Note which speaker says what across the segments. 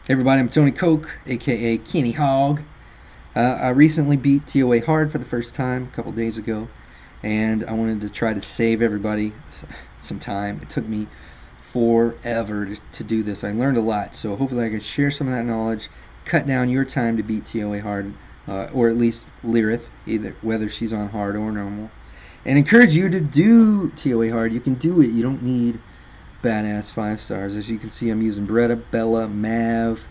Speaker 1: Everybody, I'm Tony Coke, aka Kenny Hog. I recently beat TOA hard for the first time a couple days ago, and I wanted to try to save everybody some time. It took me forever to do this. I learned a lot, so hopefully I can share some of that knowledge, cut down your time to beat TOA hard, or at least Lyrith, either whether she's on hard or normal, and encourage you to do TOA hard. You can do it. You don't need badass 5 stars. As you can see, I'm using Beretta, Bella, Mav,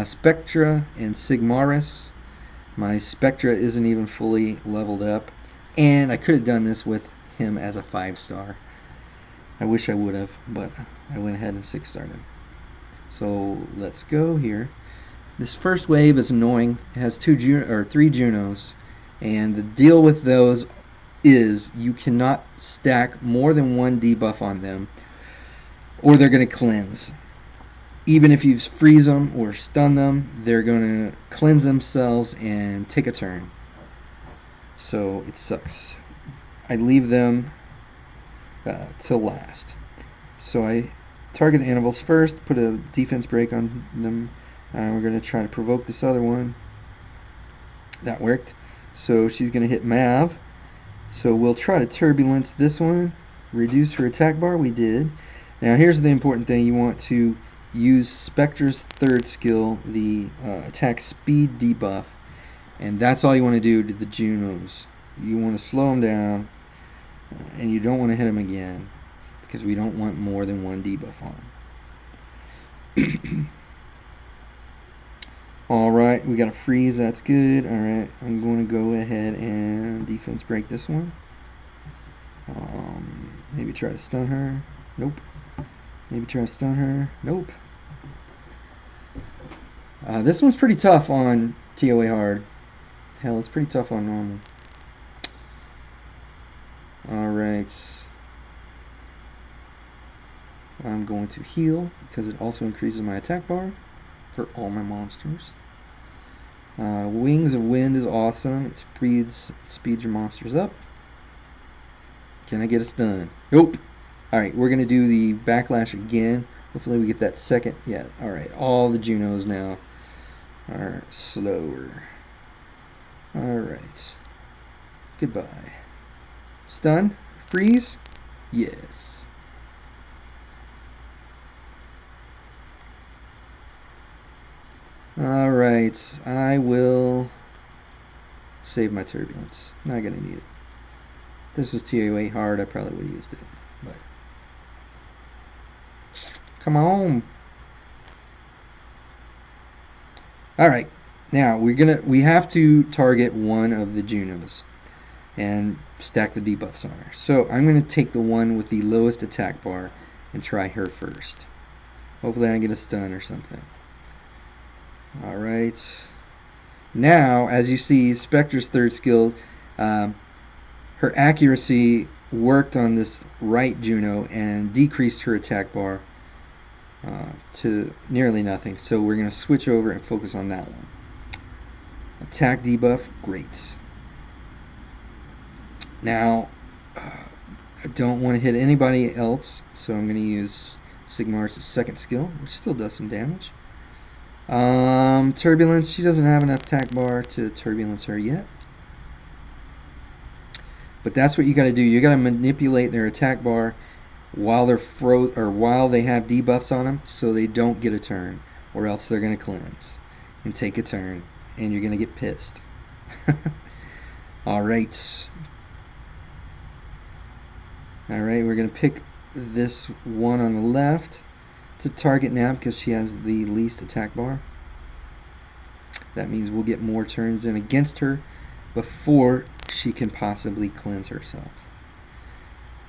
Speaker 1: Spectra, and Sigmaris. My Spectra isn't even fully leveled up, and I could have done this with him as a 5 star. I wish I would have, but I went ahead and 6 starred him. So let's go here. This first wave is annoying. It has 3 Junos, and the deal with those is you cannot stack more than 1 debuff on them, or they're going to cleanse. Even if you freeze them or stun them, they're going to cleanse themselves and take a turn. So it sucks. I leave them till last. So I target the animals first, put a defense break on them. We're going to try to provoke this other one. That worked. So she's going to hit Mav. So we'll try to turbulence this one. Reduce her attack bar. We did. Now here's the important thing. You want to use Spectra's 3rd skill, the attack speed debuff, and that's all you want to do to the Junos. You want to slow them down, and you don't want to hit them again, because we don't want more than 1 debuff on them. Alright, we got a freeze, that's good. Alright, I'm going to go ahead and defense break this one. Maybe try to stun her. Nope. Maybe try to stun her. Nope. This one's pretty tough on TOA hard. Hell, it's pretty tough on normal. Alright. I'm going to heal because it also increases my attack bar for all my monsters. Wings of Wind is awesome. It speeds your monsters up. Can I get a stun? Nope. Alright, we're going to do the backlash again. Hopefully we get that second. Yeah, alright. All the Junos now are slower. Alright. Goodbye. Stun? Freeze? Yes. Alright. I will save my turbulence. Not going to need it. If this was TOA hard, I probably would have used it. But come on. Alright, now we have to target one of the Junos and stack the debuffs on her. So I'm going to take the one with the lowest attack bar and try her first. Hopefully I get a stun or something. Alright. Now, as you see, Spectra's 3rd skill, her accuracy worked on this right Juno and decreased her attack bar to nearly nothing. So we're going to switch over and focus on that one. Attack debuff, great. Now, I don't want to hit anybody else, so I'm going to use Sigmar's 2nd skill, which still does some damage. Turbulence, she doesn't have enough attack bar to turbulence her yet. But that's what you got to do. You got to manipulate their attack bar while they're while they have debuffs on them, so they don't get a turn, or else they're going to cleanse and take a turn, and you're going to get pissed. Alright. Alright, we're going to pick this one on the left to target now because she has the least attack bar. That means we'll get more turns in against her before she can possibly cleanse herself.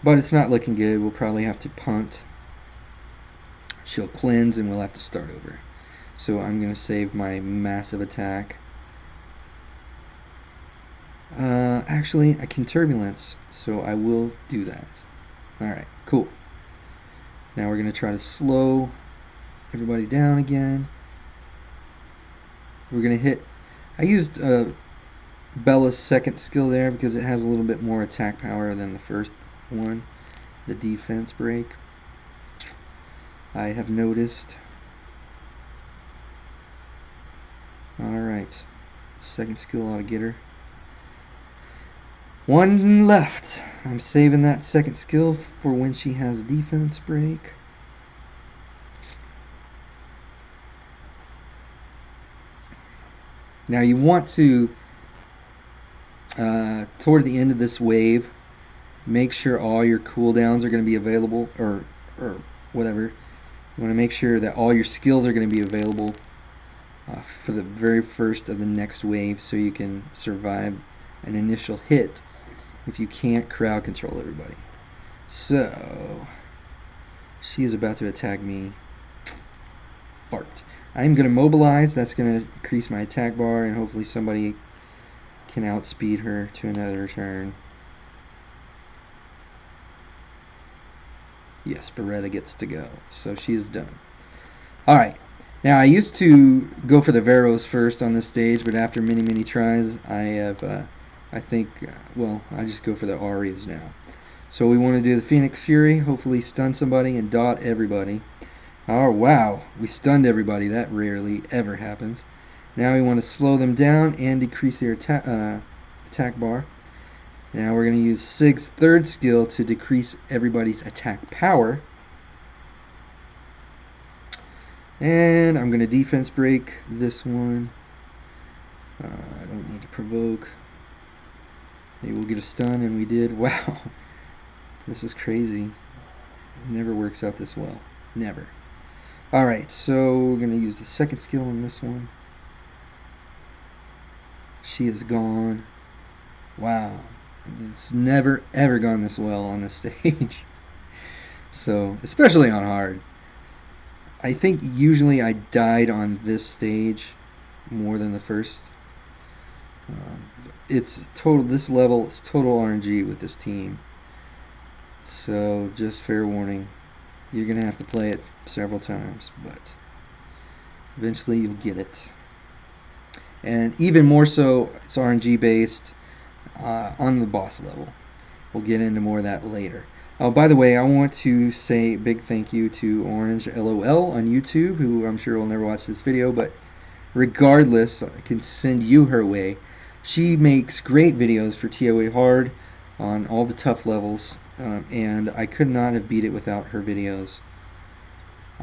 Speaker 1: But it's not looking good. We'll probably have to punt. She'll cleanse and we'll have to start over. So I'm going to save my massive attack. Actually, I can turbulence, so I will do that. Alright, cool. Now we're going to try to slow everybody down again. We're going to hit... I used Bella's 2nd skill there because it has a little bit more attack power than the first one, the defense break. I have noticed. Alright. Second skill ought to get her. One left. I'm saving that second skill for when she has defense break. Now you want to, toward the end of this wave, make sure all your cooldowns are going to be available, or whatever. You want to make sure that all your skills are going to be available for the very first of the next wave, so you can survive an initial hit if you can't crowd control everybody. So she is about to attack me. Fart. I'm going to mobilize. That's going to increase my attack bar, and hopefully somebody can outspeed her to another turn. Yes, Beretta gets to go. So she is done. Alright. Now, I used to go for the Veros first on this stage, but after many tries, I just go for the Arias now. So we want to do the Phoenix Fury, hopefully stun somebody and dot everybody. Oh, wow, we stunned everybody. That rarely ever happens. Now we want to slow them down and decrease their attack bar. Now we're going to use Sig's third skill to decrease everybody's attack power. And I'm going to defense break this one. I don't need to provoke. Maybe we'll get a stun, and we did. Wow, this is crazy. It never works out this well. Never. Alright, so we're going to use the second skill on this one. She is gone. Wow. It's never ever gone this well on this stage. So, especially on hard. I think usually I died on this stage more than the first. This level is total RNG with this team. So, just fair warning. You're going to have to play it several times, but eventually you'll get it. And even more so, it's RNG based on the boss level. We'll get into more of that later. Oh, by the way, I want to say a big thank you to Orange LOL on YouTube, who I'm sure will never watch this video, but regardless, I can send you her way. She makes great videos for TOA Hard on all the tough levels, and I could not have beat it without her videos.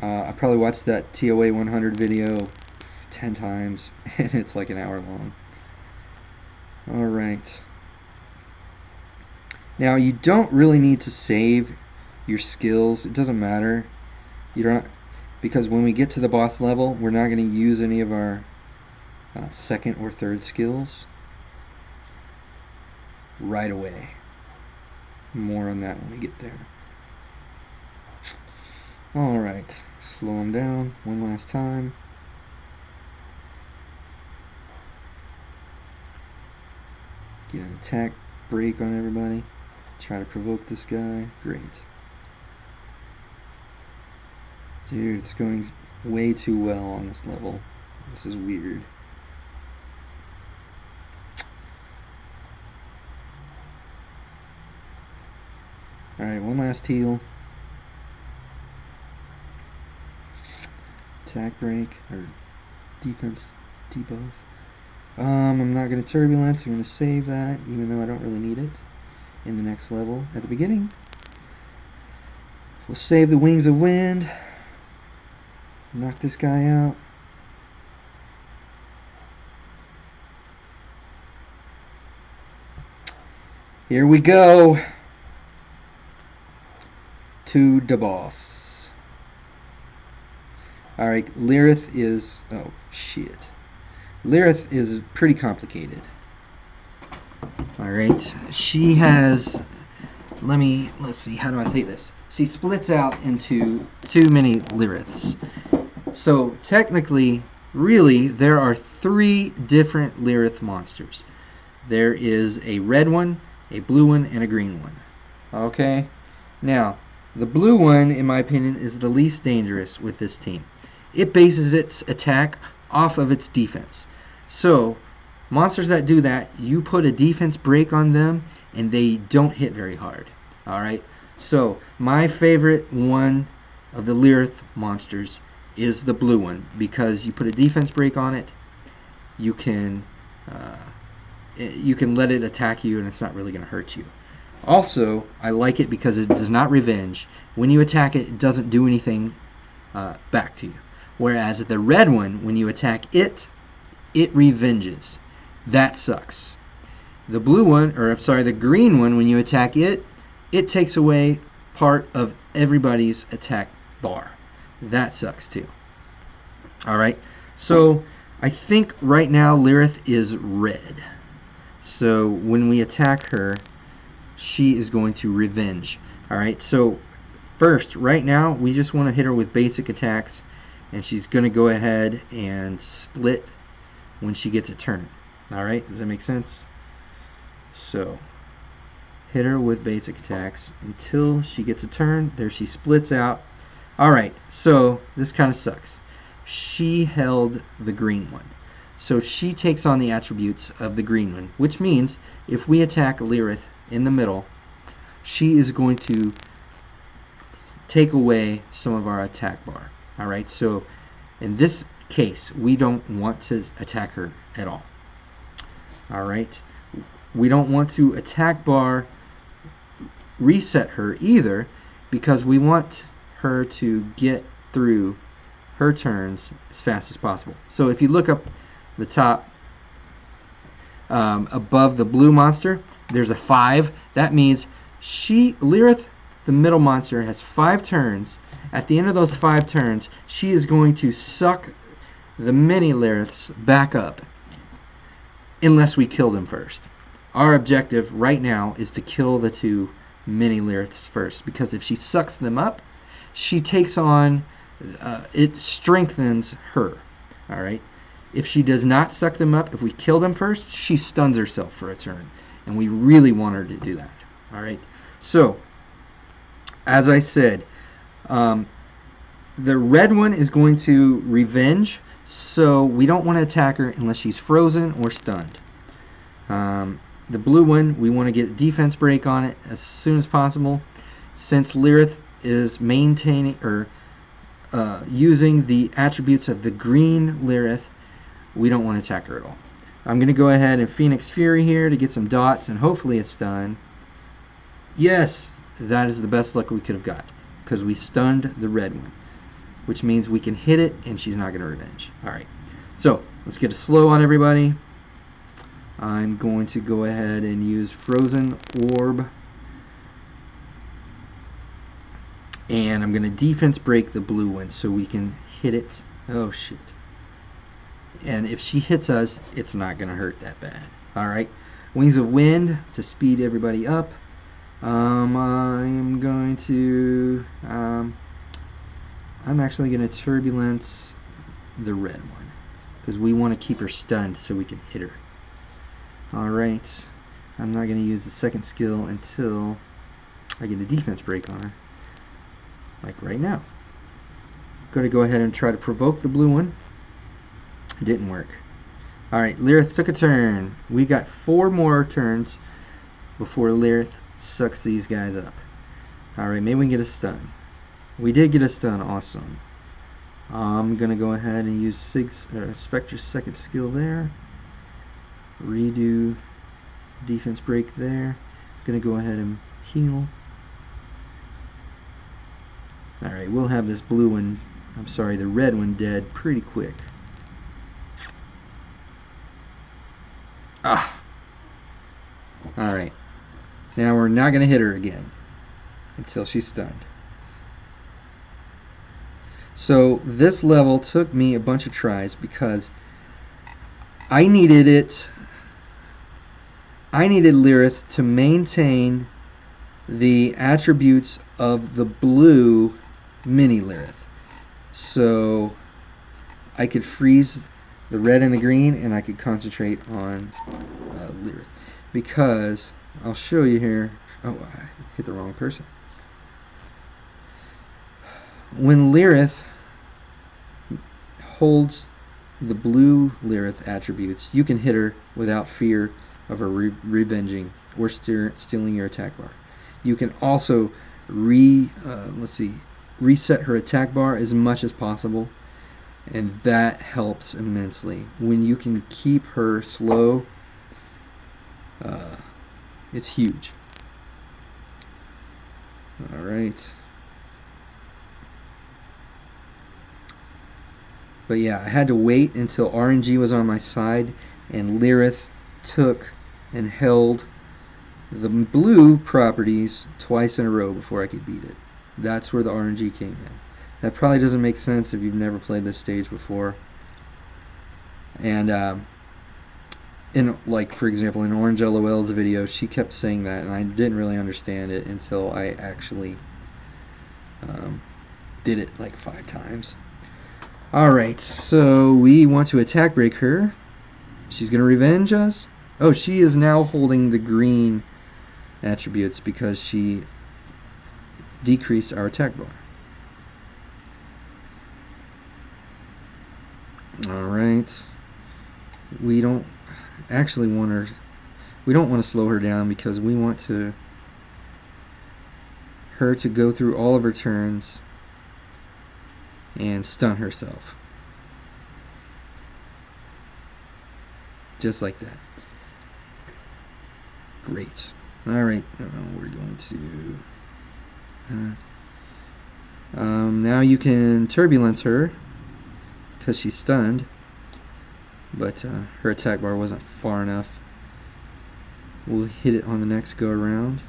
Speaker 1: I probably watched that TOA 100 video 10 times, and it's like an hour long. Alright. Now, you don't really need to save your skills. It doesn't matter. You don't, because when we get to the boss level, we're not going to use any of our second or third skills right away. More on that when we get there. Alright, slow them down one last time. Get an attack break on everybody. Try to provoke this guy. Great. Dude, it's going way too well on this level. This is weird. Alright, one last heal. Attack break, or defense debuff. I'm not going to turbulence. I'm going to save that, even though I don't really need it in the next level. At the beginning, we'll save the Wings of Wind. Knock this guy out. Here we go to the boss. Alright, Lyrith is... oh, shit. Lyrith is pretty complicated. Alright, she has... let's see, how do I say this? She splits out into too many Lyriths. So, technically, really, there are 3 different Lyrith monsters. There is a red one, a blue one, and a green one. Okay? Now, the blue one, in my opinion, is the least dangerous with this team. It bases its attack off of its defense. So, monsters that do that, you put a defense break on them, and they don't hit very hard. Alright? So, my favorite one of the Lyrith monsters is the blue one, because you put a defense break on it, you can let it attack you and it's not really going to hurt you. Also, I like it because it does not revenge. When you attack it, it doesn't do anything back to you. Whereas the red one, when you attack it, it revenges. That sucks. The blue one, or I'm sorry, the green one, when you attack it, it takes away part of everybody's attack bar. That sucks too. Alright, so I think right now Lyrith is red. So when we attack her, she is going to revenge. Alright, so first, right now, we just want to hit her with basic attacks, and she's going to go ahead and split when she gets a turn. Alright, does that make sense? So, hit her with basic attacks until she gets a turn. There she splits out. Alright, so this kind of sucks. She held the green one. So she takes on the attributes of the green one, which means if we attack Lyrith in the middle, she is going to take away some of our attack bar. Alright, so in this case, we don't want to attack her at all. Alright, we don't want to attack bar reset her either, because we want her to get through her turns as fast as possible. So if you look up the top above the blue monster, there's a 5. That means Lyrith, the middle monster, has 5 turns. At the end of those 5 turns, she is going to suck the mini Lyriths back up unless we kill them first. Our objective right now is to kill the 2 mini Lyriths first, because if she sucks them up, she takes on, it strengthens her. Alright? If she does not suck them up, if we kill them first, she stuns herself for a turn. And we really want her to do that. Alright? So, as I said, the red one is going to revenge, so we don't want to attack her unless she's frozen or stunned. The blue one, we want to get a defense break on it as soon as possible. Since Lyrith is maintaining or using the attributes of the green Lyrith, we don't want to attack her at all. I'm going to go ahead and Phoenix Fury here to get some dots, and hopefully it's done. Yes, that is the best luck we could have got, because we stunned the red one, which means we can hit it and she's not going to revenge. Alright, so let's get a slow on everybody. I'm going to go ahead and use Frozen Orb, and I'm going to defense break the blue one so we can hit it. Oh shit. And if she hits us, it's not going to hurt that bad. Alright, Wings of Wind to speed everybody up. I'm going to I'm actually going to Turbulence the red one, because we want to keep her stunned so we can hit her. Alright, I'm not going to use the second skill until I get a defense break on her, like right now. I'm going to go ahead and try to provoke the blue one. It didn't work. Alright, Lyrith took a turn. We got 4 more turns before Lyrith sucks these guys up. Alright, maybe we can get a stun. We did get a stun, awesome. I'm going to go ahead and use Spectre's second skill there. Redo defense break there. Going to go ahead and heal. Alright, we'll have this blue one, I'm sorry, the red one dead pretty quick. Ah! Alright. Now we're not going to hit her again until she's stunned. So this level took me a bunch of tries because I needed Lyrith to maintain the attributes of the blue mini Lyrith. So I could freeze the red and the green, and I could concentrate on Lyrith. Because I'll show you here. Oh, I hit the wrong person. When Lyrith holds the blue Lyrith attributes, you can hit her without fear of her revenging or stealing your attack bar. You can also reset her attack bar as much as possible. and that helps immensely. When you can keep her slow, it's huge. Alright. But yeah, I had to wait until RNG was on my side and Lyrith took and held the blue properties twice in a row before I could beat it. That's where the RNG came in. That probably doesn't make sense if you've never played this stage before. And like for example in Orange LOL's video, she kept saying that and I didn't really understand it until I actually did it like 5 times. Alright, so we want to attack break her. She's going to revenge us. Oh, she is now holding the green attributes because she decreased our attack bar. Alright. We don't actually want her. We don't want to slow her down because we want her to go through all of her turns and stun herself. Just like that. Great. Alright, we're going to... now you can turbulence her because she's stunned, but her attack bar wasn't far enough. We'll hit it on the next go around.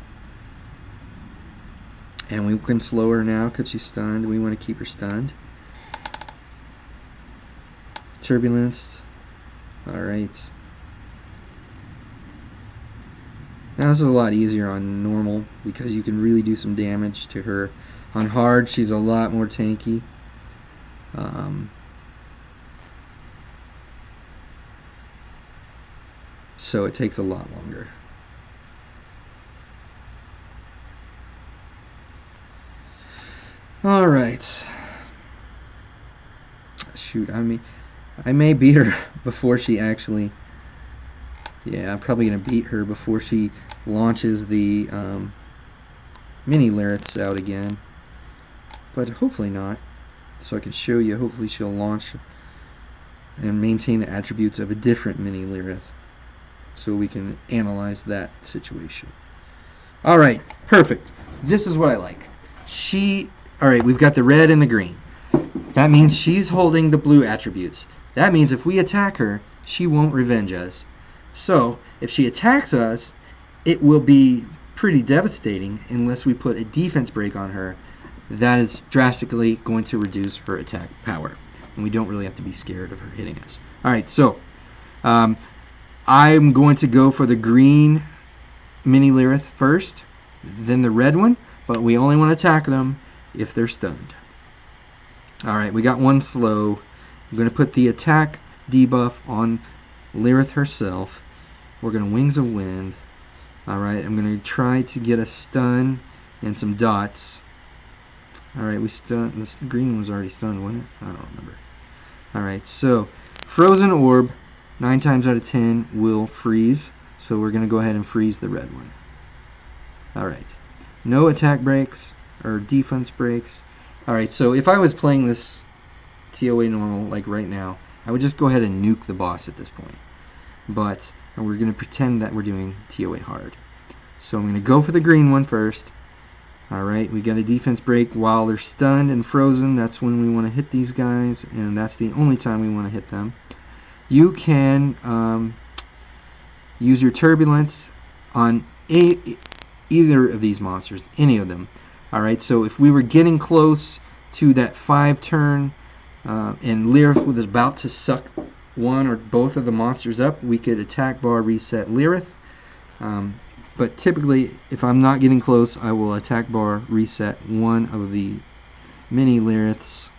Speaker 1: And we can slow her now because she's stunned. We want to keep her stunned. Turbulence. Alright. Now this is a lot easier on normal because you can really do some damage to her. On hard, she's a lot more tanky. So it takes a lot longer. Alright. Shoot, I may beat her before she actually... Yeah, I'm probably going to beat her before she launches the mini Lyriths out again. But hopefully not. So I can show you, hopefully she'll launch and maintain the attributes of a different mini Lyrith. So we can analyze that situation. Alright, perfect. This is what I like. Alright, we've got the red and the green. That means she's holding the blue attributes. That means if we attack her, she won't revenge us. So, if she attacks us, it will be pretty devastating unless we put a defense break on her. That is drastically going to reduce her attack power. And we don't really have to be scared of her hitting us. Alright, so I'm going to go for the green mini Lyrith first, then the red one, but we only want to attack them if they're stunned. Alright, we got one slow. I'm going to put the attack debuff on Lyrith herself. We're going to Wings of Wind. Alright, I'm going to try to get a stun and some dots. Alright, we stun. This green one was already stunned, wasn't it? I don't remember. Alright, so Frozen Orb 9 times out of 10 will freeze. So we're going to go ahead and freeze the red one. Alright. No attack breaks or defense breaks. Alright, so if I was playing this TOA normal like right now, I would just go ahead and nuke the boss at this point. But we're going to pretend that we're doing TOA hard. So I'm going to go for the green one first. Alright, we got a defense break while they're stunned and frozen. That's when we want to hit these guys, and that's the only time we want to hit them. You can use your turbulence on either of these monsters, any of them. Alright, so if we were getting close to that 5 turn and Lyrith was about to suck one or both of the monsters up, we could attack bar reset Lyrith. But typically, if I'm not getting close, I will attack bar reset one of the mini Lyriths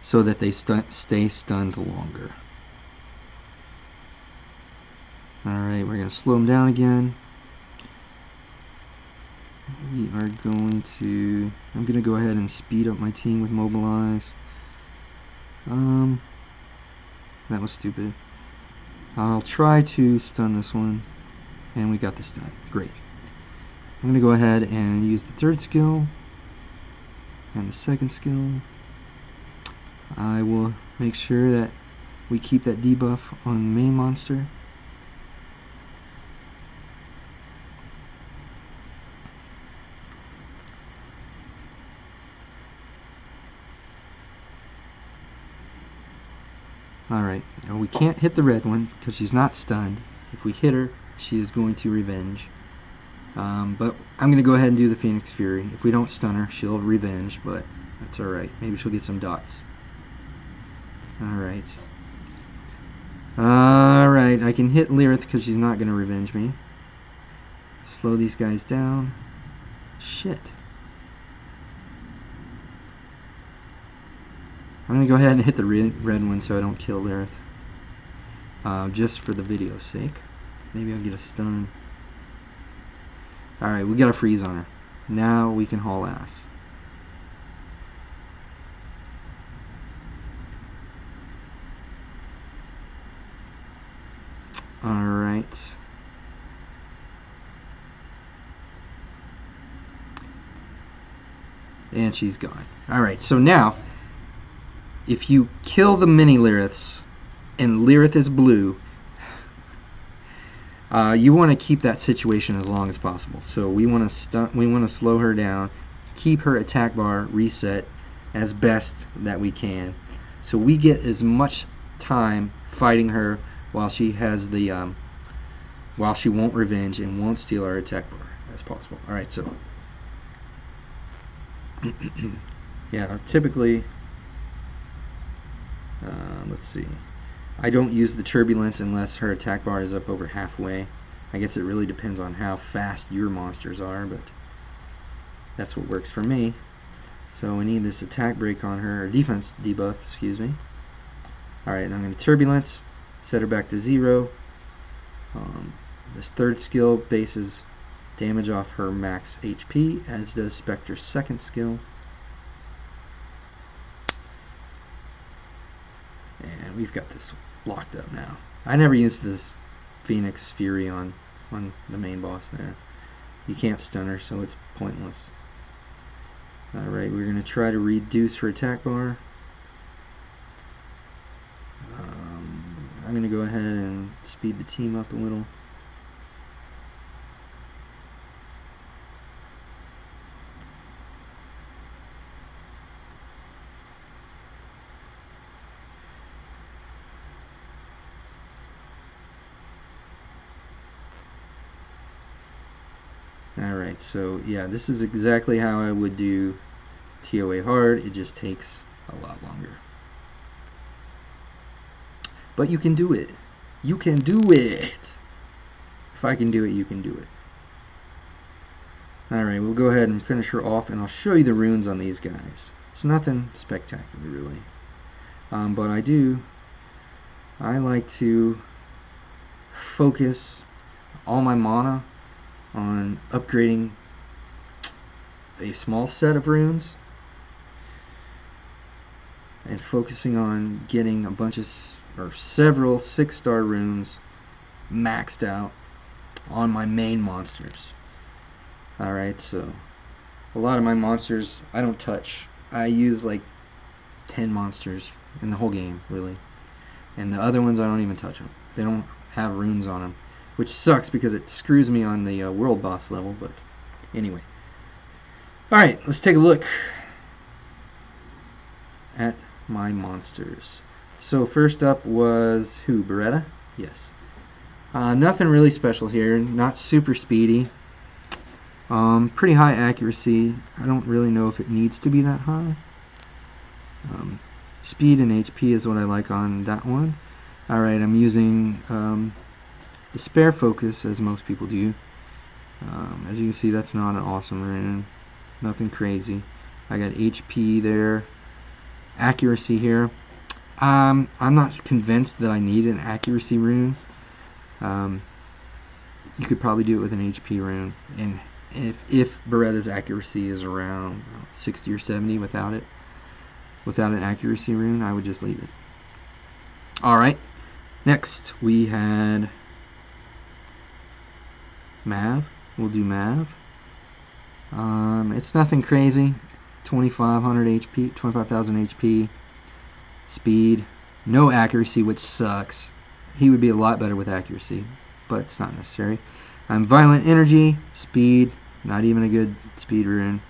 Speaker 1: so that they stay stunned longer. Alright, we're going to slow them down again. We are going to... I'm going to go ahead and speed up my team with Mobilize. That was stupid. I'll try to stun this one. And we got the stun. Great. I'm going to go ahead and use the third skill. And the second skill. I will make sure that we keep that debuff on the main monster. Alright, now we can't hit the red one because she's not stunned. If we hit her, she is going to revenge. But I'm going to go ahead and do the Phoenix Fury. If we don't stun her, she'll revenge, but that's alright. Maybe she'll get some dots. Alright. Alright, I can hit Lyrith because she's not going to revenge me. Slow these guys down. Shit. I'm going to go ahead and hit the red one so I don't kill Lyrith. Just for the video's sake. Maybe I'll get a stun. Alright, we got a freeze on her. Now we can haul ass. Alright. And she's gone. Alright, so now, if you kill the mini Lyriths, and Lyrith is blue, you want to keep that situation as long as possible. So we want to slow her down, keep her attack bar reset as best that we can, so we get as much time fighting her while she has the while she won't revenge and won't steal our attack bar as possible. All right, so yeah, typically, let's see. I don't use the turbulence unless her attack bar is up over halfway. I guess it really depends on how fast your monsters are, but that's what works for me. So we need this attack break on her, or defense debuff, excuse me. Alright, I'm going to turbulence, set her back to 0. This third skill bases damage off her max HP, as does Spectre's second skill. And we've got this locked up now. I never used this Phoenix Fury on the main boss there. You can't stun her, so it's pointless. Alright, we're going to try to reduce her attack bar. I'm going to go ahead and speed the team up a little. Alright, so yeah, this is exactly how I would do TOA hard. It just takes a lot longer. But you can do it. You can do it! If I can do it, you can do it. Alright, we'll go ahead and finish her off, and I'll show you the runes on these guys. It's nothing spectacular, really. But I like to focus all my mana on upgrading a small set of runes and focusing on getting a bunch of several 6-star runes maxed out on my main monsters. Alright, so a lot of my monsters I don't touch. I use like 10 monsters in the whole game, really, and the other ones I don't even touch them. They don't have runes on them, which sucks because it screws me on the world boss level, but anyway. Alright, let's take a look at my monsters. So first up was who? Beretta? Yes. Nothing really special here. Not super speedy. Pretty high accuracy. I don't really know if it needs to be that high. Speed and HP is what I like on that one. Alright, I'm using the spare focus, as most people do. As you can see, that's not an awesome rune. Nothing crazy. I got HP there. Accuracy here. I'm not convinced that I need an accuracy rune. You could probably do it with an HP rune, and if Beretta's accuracy is around 60 or 70 without an accuracy rune, I would just leave it. Alright, next we had Mav. We'll do Mav. It's nothing crazy. 25,000 HP. speed, no accuracy, which sucks. He would be a lot better with accuracy, but it's not necessary. Violent energy, speed, not even a good speed rune.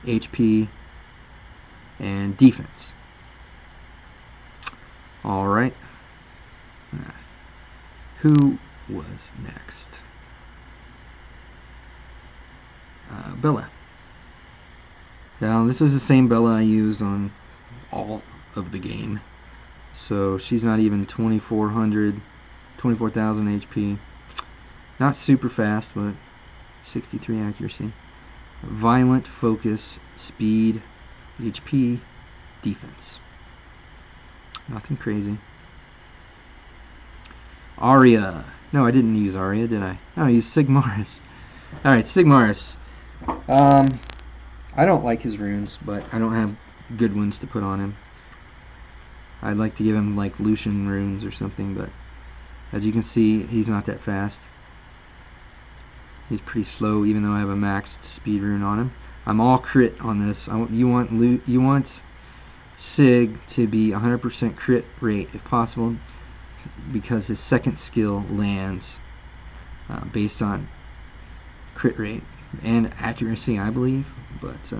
Speaker 1: HP, and defense. Alright. Who was next? Bella. Now, this is the same Bella I use on all of the game. So, she's not even 24,000 HP. Not super fast, but 63 accuracy. Violent, focus, speed, HP, defense. Nothing crazy. Arya. No, I didn't use Arya, did I? No, I used Sigmaris. Alright, Sigmaris. I don't like his runes, but I don't have good ones to put on him. I'd like to give him like Lucian runes or something, but as you can see, he's not that fast. He's pretty slow, even though I have a maxed speed rune on him. I'm all crit on this. You want Sig to be 100% crit rate if possible, because his second skill lands based on crit rate and accuracy, I believe, but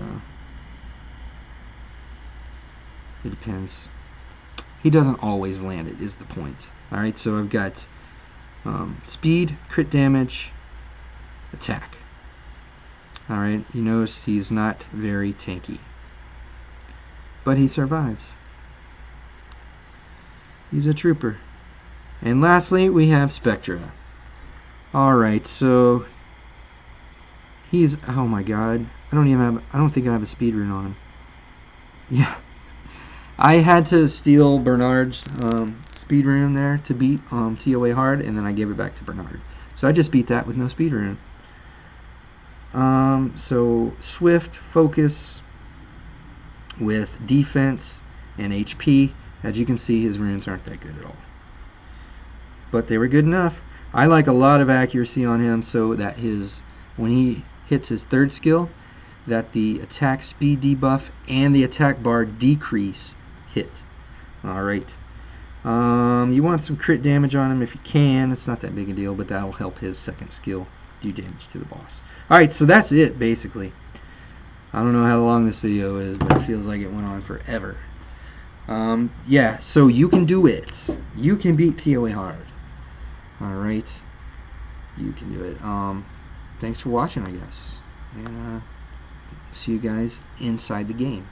Speaker 1: it depends. He doesn't always land it, is the point. Alright, so I've got speed, crit damage, attack. Alright, you notice he's not very tanky, but he survives. He's a trooper. And lastly, we have Spectra. Alright, so he's, oh my god, I don't think I have a speed rune on him. Yeah, I had to steal Bernard's speed rune there to beat TOA hard, and then I gave it back to Bernard. So I just beat that with no speed rune. So swift, focus with defense and HP. As you can see, his runes aren't that good at all, but they were good enough. I like a lot of accuracy on him, so that when he hits his third skill, that the attack speed debuff and the attack bar decrease hit. Alright. You want some crit damage on him if you can. It's not that big a deal, but that will help his second skill do damage to the boss. Alright, so that's it, basically. I don't know how long this video is, but it feels like it went on forever. Yeah, so you can do it. You can beat TOA hard. Alright. You can do it. Thanks for watching, I guess. And see you guys inside the game.